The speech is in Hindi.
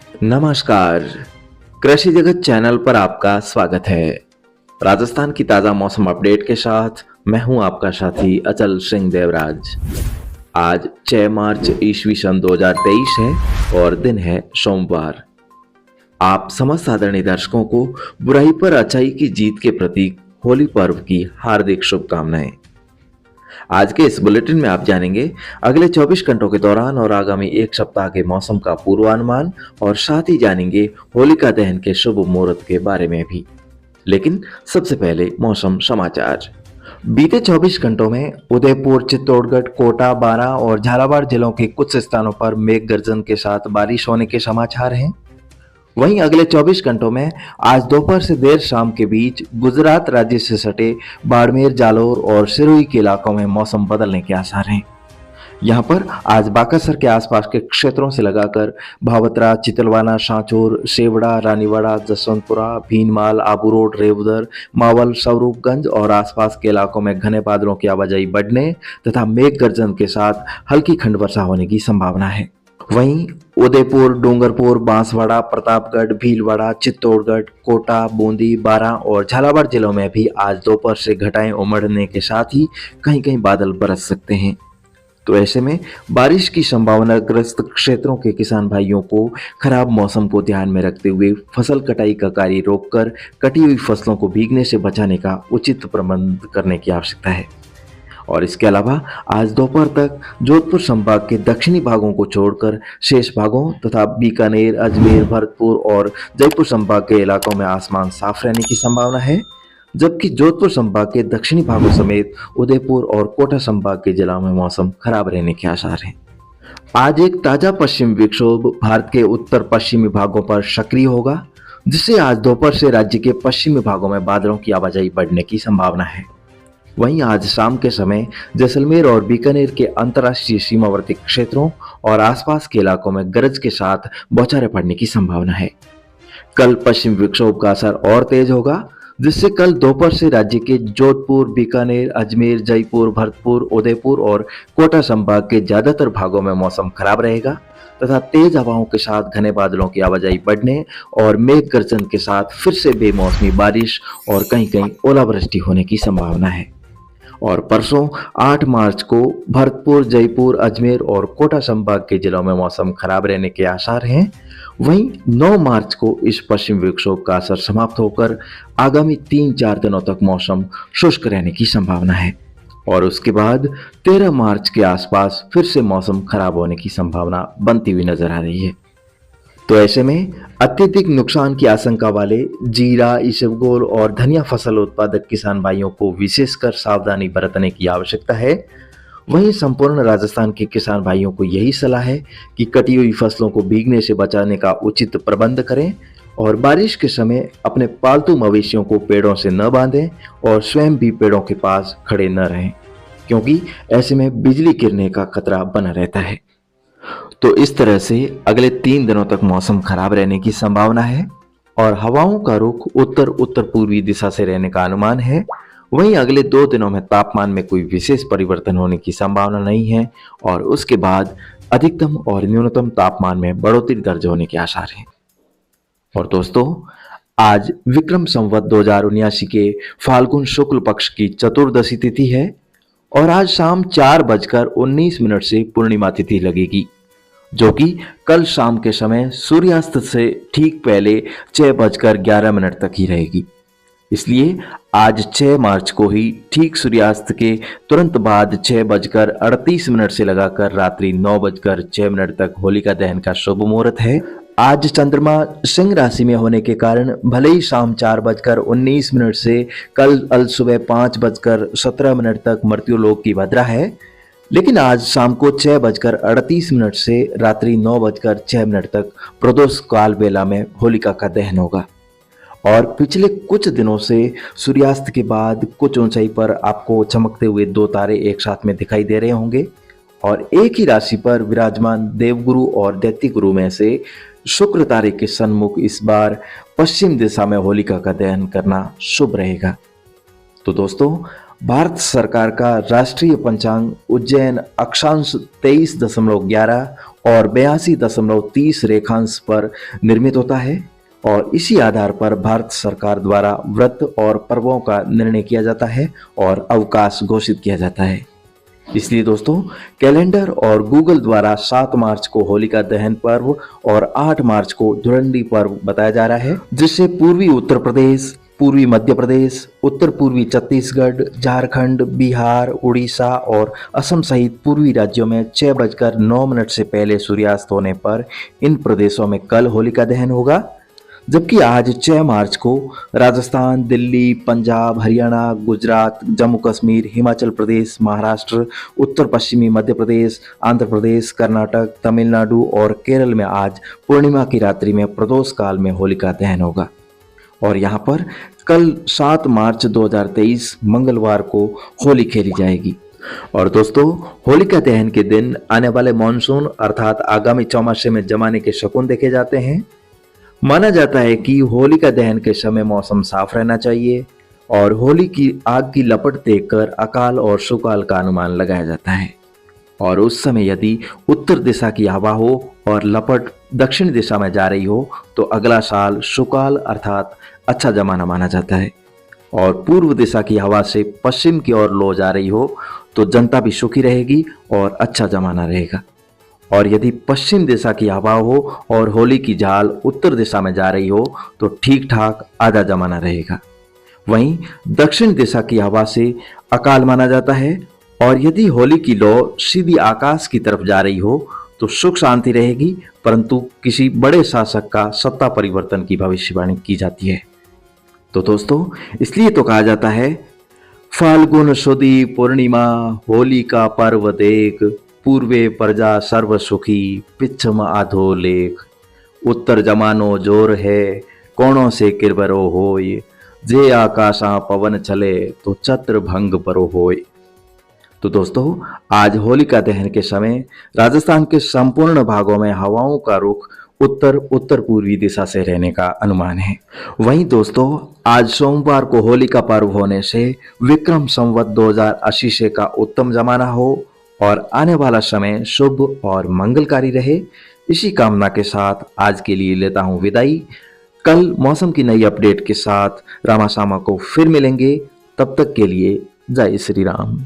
नमस्कार, कृषि जगत चैनल पर आपका स्वागत है। राजस्थान की ताज़ा मौसम अपडेट के साथ मैं हूं आपका साथी अचल सिंह देवराज। आज 6 मार्च ईस्वी सन 2023 है और दिन है सोमवार। आप समस्त आदरणीय दर्शकों को बुराई पर अच्छाई की जीत के प्रतीक होली पर्व की हार्दिक शुभकामनाएं। आज के इस बुलेटिन में आप जानेंगे अगले 24 घंटों के दौरान और आगामी एक सप्ताह के मौसम का पूर्वानुमान और साथ ही जानेंगे होलिका दहन के शुभ मुहूर्त के बारे में भी। लेकिन सबसे पहले मौसम समाचार। बीते 24 घंटों में उदयपुर, चित्तौड़गढ़, कोटा, बारां और झालावाड़ जिलों के कुछ स्थानों पर मेघ गर्जन के साथ बारिश होने के समाचार हैं। वहीं अगले 24 घंटों में आज दोपहर से देर शाम के बीच गुजरात राज्य से सटे बाड़मेर, जालोर और सिरोही के इलाकों में मौसम बदलने के आसार हैं। यहां पर आज बाकासर के आसपास के क्षेत्रों से लगाकर भावत्रा, चितलवाना, सांचौर, सेवड़ा, रानीवाड़ा, जसवंतपुरा, भीनमाल, आबू रोड, रेवदर, मावल, स्वरूपगंज और आसपास के इलाकों में घने बादलों की आवाजाही बढ़ने तथा मेघ गर्जन के साथ हल्की खंड वर्षा होने की संभावना है। वहीं उदयपुर, डूंगरपुर, बांसवाड़ा, प्रतापगढ़, भीलवाड़ा, चित्तौड़गढ़, कोटा, बूंदी, बारां और झालावाड़ जिलों में भी आज दोपहर से घटाएं उमड़ने के साथ ही कहीं कहीं बादल बरस सकते हैं। तो ऐसे में बारिश की संभावना ग्रस्त क्षेत्रों के किसान भाइयों को खराब मौसम को ध्यान में रखते हुए फसल कटाई का कार्य रोककर कटी हुई फसलों को भीगने से बचाने का उचित प्रबंध करने की आवश्यकता है। और इसके अलावा आज दोपहर तक जोधपुर संभाग के दक्षिणी भागों को छोड़कर शेष भागों तथा बीकानेर, अजमेर, भरतपुर और जयपुर संभाग के इलाकों में आसमान साफ रहने की संभावना है, जबकि जोधपुर संभाग के दक्षिणी भागों समेत उदयपुर और कोटा संभाग के जिलों में मौसम खराब रहने के आसार हैं। आज एक ताजा पश्चिमी विक्षोभ भारत के उत्तर पश्चिमी भागों पर सक्रिय होगा, जिससे आज दोपहर से राज्य के पश्चिमी भागों में बादलों की आवाजाही बढ़ने की संभावना है। वहीं आज शाम के समय जैसलमेर और बीकानेर के अंतर्राष्ट्रीय सीमावर्ती क्षेत्रों और आसपास के इलाकों में गरज के साथ बौछारें पड़ने की संभावना है। कल पश्चिम विक्षोभ का असर और तेज होगा, जिससे कल दोपहर से राज्य के जोधपुर, बीकानेर, अजमेर, जयपुर, भरतपुर, उदयपुर और कोटा संभाग के ज्यादातर भागों में मौसम खराब रहेगा तथा तेज हवाओं के साथ घने बादलों की आवाजाही बढ़ने और मेघ गर्जन के साथ फिर से बेमौसमी बारिश और कहीं कहीं ओलावृष्टि होने की संभावना है। और परसों 8 मार्च को भरतपुर, जयपुर, अजमेर और कोटा संभाग के जिलों में मौसम खराब रहने के आसार हैं। वहीं 9 मार्च को इस पश्चिम विक्षोभ का असर समाप्त होकर आगामी 3-4 दिनों तक मौसम शुष्क रहने की संभावना है और उसके बाद 13 मार्च के आसपास फिर से मौसम खराब होने की संभावना बनती हुई नजर आ रही है। तो ऐसे में अत्यधिक नुकसान की आशंका वाले जीरा, इसबगोल और धनिया फसल उत्पादक किसान भाइयों को विशेषकर सावधानी बरतने की आवश्यकता है। वहीं संपूर्ण राजस्थान के किसान भाइयों को यही सलाह है कि कटी हुई फसलों को भीगने से बचाने का उचित प्रबंध करें और बारिश के समय अपने पालतू मवेशियों को पेड़ों से न बांधें और स्वयं भी पेड़ों के पास खड़े न रहें, क्योंकि ऐसे में बिजली गिरने का खतरा बना रहता है। तो इस तरह से अगले 3 दिनों तक मौसम खराब रहने की संभावना है और हवाओं का रुख उत्तर उत्तर पूर्वी दिशा से रहने का अनुमान है। वहीं अगले 2 दिनों में तापमान में कोई विशेष परिवर्तन होने की संभावना नहीं है और उसके बाद अधिकतम और न्यूनतम तापमान में बढ़ोतरी दर्ज होने के आसार हैं। और दोस्तों, आज विक्रम संवत 2079 के फाल्गुन शुक्ल पक्ष की चतुर्दशी तिथि है और आज शाम 4:19 से पूर्णिमा तिथि लगेगी, जो कि कल शाम के समय सूर्यास्त से ठीक पहले 6:11 तक ही रहेगी। इसलिए आज 6 मार्च को ही ठीक सूर्यास्त के तुरंत बाद 6:38 से लगाकर रात्रि 9:06 तक होलिका दहन का शुभ मुहूर्त है। आज चंद्रमा सिंह राशि में होने के कारण भले ही शाम 4:19 से कल अल सुबह 5:17 तक मृत्युलोक की भद्रा है, लेकिन आज शाम को 6:38 से रात्रि 9:06 तक प्रदोष काल बेला में होलिका का दहन होगा। और पिछले कुछ दिनों से सूर्यास्त के बाद कुछ ऊंचाई पर आपको चमकते हुए 2 तारे एक साथ में दिखाई दे रहे होंगे और एक ही राशि पर विराजमान देवगुरु और दैत्यगुरु में से शुक्र तारे के सन्मुख इस बार पश्चिम दिशा में होलिका का दहन करना शुभ रहेगा। तो दोस्तों, भारत सरकार का राष्ट्रीय पंचांग उज्जैन अक्षांश 23.11 और 82.30 रेखांश पर निर्मित होता है और इसी आधार पर भारत सरकार द्वारा व्रत और पर्वों का निर्णय किया जाता है और अवकाश घोषित किया जाता है। इसलिए दोस्तों, कैलेंडर और गूगल द्वारा 7 मार्च को होलिका दहन पर्व और 8 मार्च को धुरंडी पर्व बताया जा रहा है, जिससे पूर्वी उत्तर प्रदेश, पूर्वी मध्य प्रदेश, उत्तर पूर्वी छत्तीसगढ़, झारखंड, बिहार, उड़ीसा और असम सहित पूर्वी राज्यों में 6:09 से पहले सूर्यास्त होने पर इन प्रदेशों में कल होलिका दहन होगा। जबकि आज 6 मार्च को राजस्थान, दिल्ली, पंजाब, हरियाणा, गुजरात, जम्मू कश्मीर, हिमाचल प्रदेश, महाराष्ट्र, उत्तर पश्चिमी मध्य प्रदेश, आंध्र प्रदेश, कर्नाटक, तमिलनाडु और केरल में आज पूर्णिमा की रात्रि में प्रदोष काल में होलिका दहन होगा। और यहाँ पर कल 7 मार्च 2023 मंगलवार को होली खेली जाएगी। और दोस्तों, होलिका दहन के दिन आने वाले मॉनसून अर्थात आगामी चौमासे में जमाने के शकुन देखे जाते हैं। माना जाता है कि होलिका दहन के समय मौसम साफ रहना चाहिए और होली की आग की लपट देखकर अकाल और सुकाल का अनुमान लगाया जाता है। और उस समय यदि उत्तर दिशा की हवा हो और लपट दक्षिण दिशा में जा रही हो तो अगला साल सुकाल अर्थात अच्छा जमाना माना जाता है। और पूर्व दिशा की हवा से पश्चिम की ओर लो जा रही हो तो जनता भी सुखी रहेगी और अच्छा जमाना रहेगा। और यदि पश्चिम दिशा की हवा हो और होली की झाल उत्तर दिशा में जा रही हो तो ठीक ठाक आधा जमाना रहेगा। वहीं दक्षिण दिशा की हवा से अकाल माना जाता है और यदि होली की लौ सीधी आकाश की तरफ जा रही हो तो सुख शांति रहेगी, परंतु किसी बड़े शासक का सत्ता परिवर्तन की भविष्यवाणी की जाती है। तो दोस्तों, इसलिए तो कहा जाता है, फाल्गुन सुदी पूर्णिमा होली का पर्व देख, पूर्वे प्रजा सर्व सुखी पिछम आधो लेख, उत्तर जमानो जोर है कोणों से किरबरो होय, जे आकाशा पवन चले तो छत्र भंग परो होय। तो दोस्तों, आज होलिका दहन के समय राजस्थान के संपूर्ण भागों में हवाओं का रुख उत्तर उत्तर पूर्वी दिशा से रहने का अनुमान है। वहीं दोस्तों, आज सोमवार को होलिका पर्व होने से विक्रम संवत 2080 से का उत्तम जमाना हो और आने वाला समय शुभ और मंगलकारी रहे। इसी कामना के साथ आज के लिए लेता हूं विदाई। कल मौसम की नई अपडेट के साथ रामासामा को फिर मिलेंगे। तब तक के लिए जय श्री राम।